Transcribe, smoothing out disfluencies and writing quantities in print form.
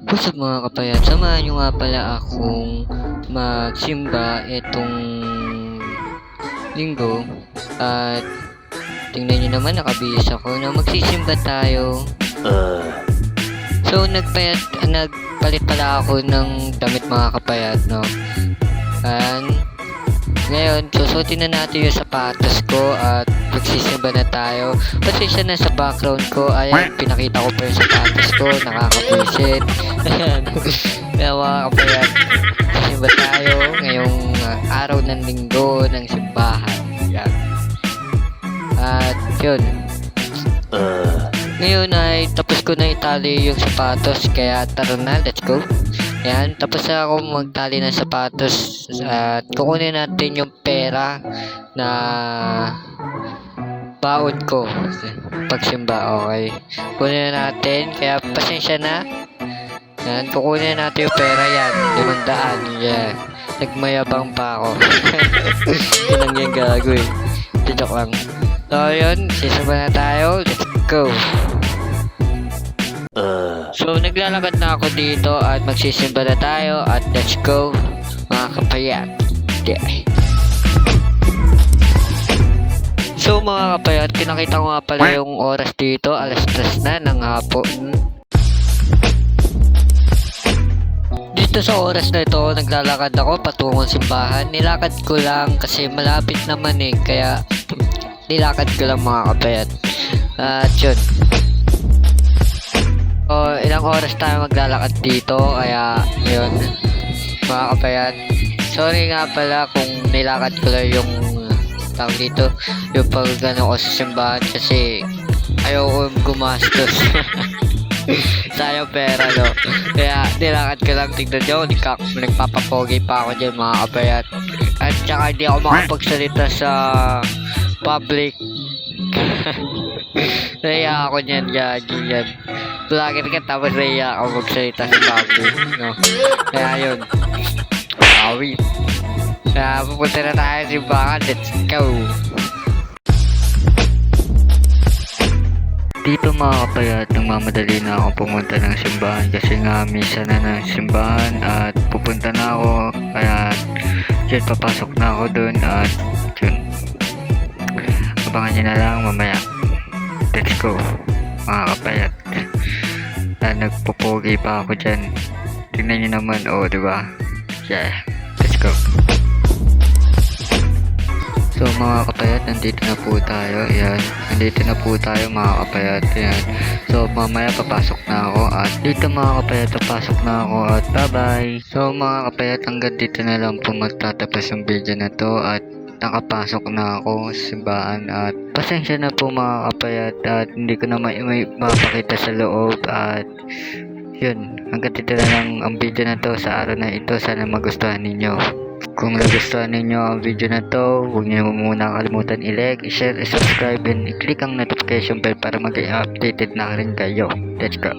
What's up mga kapayat? Samahan nyo nga pala akong magsimba itong linggo. At tingnan nyo naman, nakabihis ako na magsisimba tayo. So nagpalit pala ako ng damit mga kapayat, no? And ngayon, susutin na natin yung sapatos ko at magsisimba na tayo. Pasensya na sa background ko. Ayan, pinakita ko pa yung sapatos ko. Nakakapwisit. Ayan. Kaya mga kapayat, simba tayo ngayong araw ng linggo ng simbahan. Ayan. At yun. Ngayon ay tapos ko na itali yung sapatos. Kaya tara na, let's go. Ayan, tapos na ako magtali ng sapatos at kukunin natin yung pera na baon ko pagsimba, okay? Kunin na natin, kaya pasensya na. Ayan, kukunin natin yung pera yan, 500, yeah. Nagmayabang pa ako. Yun lang yung gago eh. Joke lang. So yun, sisimba na tayo, let's go. So naglalakad na ako dito at magsisimba na tayo at let's go mga kapayat. Yeah. So mga kapayat, pinakita ko nga pala yung oras dito, alas 3 na ng hapon. Dito sa oras na ito, naglalakad ako patungong simbahan. Nilakad ko lang kasi malapit naman eh, kaya nilakad ko lang mga kapayat. At yun. So, ilang oras tayo maglalakad dito, kaya yun mga kapayat. Sorry nga pala kung nilakad ko lang yung tawag dito, yung pag gano'n ko sa simbahan kasi ayoko gumastos. Sayang pera, no? Kaya nilakad ko lang, tignan nyo, nagpapapogi pa ako dyan mga kapayat. At saka hindi ako makapagsalita sa public. Naiya ako niyan, gagi yan. Vlogger ka tapos naiya ako magsalita sa public, no? Kaya yun. Awit. Kaya pupunta na tayo sa simbahan, let's go. Dito mga kapayat, nagmamadali na ako pumunta ng simbahan kasi nga misa na ng simbahan at pupunta na ako. Kaya dyan, papasok na ako dun at yun. Abangan nyo na lang mamaya. Let's go mga kapayat. Nagpupogi pa ako dyan. Tingnan nyo naman, oh diba? Yeah, let's go. So mga kapayat, nandito na po tayo. Ayan, nandito na po tayo mga kapayat. Ayan. So mamaya papasok na ako at dito mga kapayat, papasok na ako at bye bye. So mga kapayat, hanggang dito na lang po magtatapos yung video na to at nakapasok na ako sa simbahan at pasensya na po mga kapayat at hindi ko na may mapakita sa loob at yun, hanggang dito na lang ang video na to sa araw na ito. Sana magustuhan ninyo. Kung nagustuhan ninyo ang video na to, huwag niyo muna kalimutan i-like, i-share, i-subscribe and i-click ang notification bell para mag-updated na rin kayo. Let's go.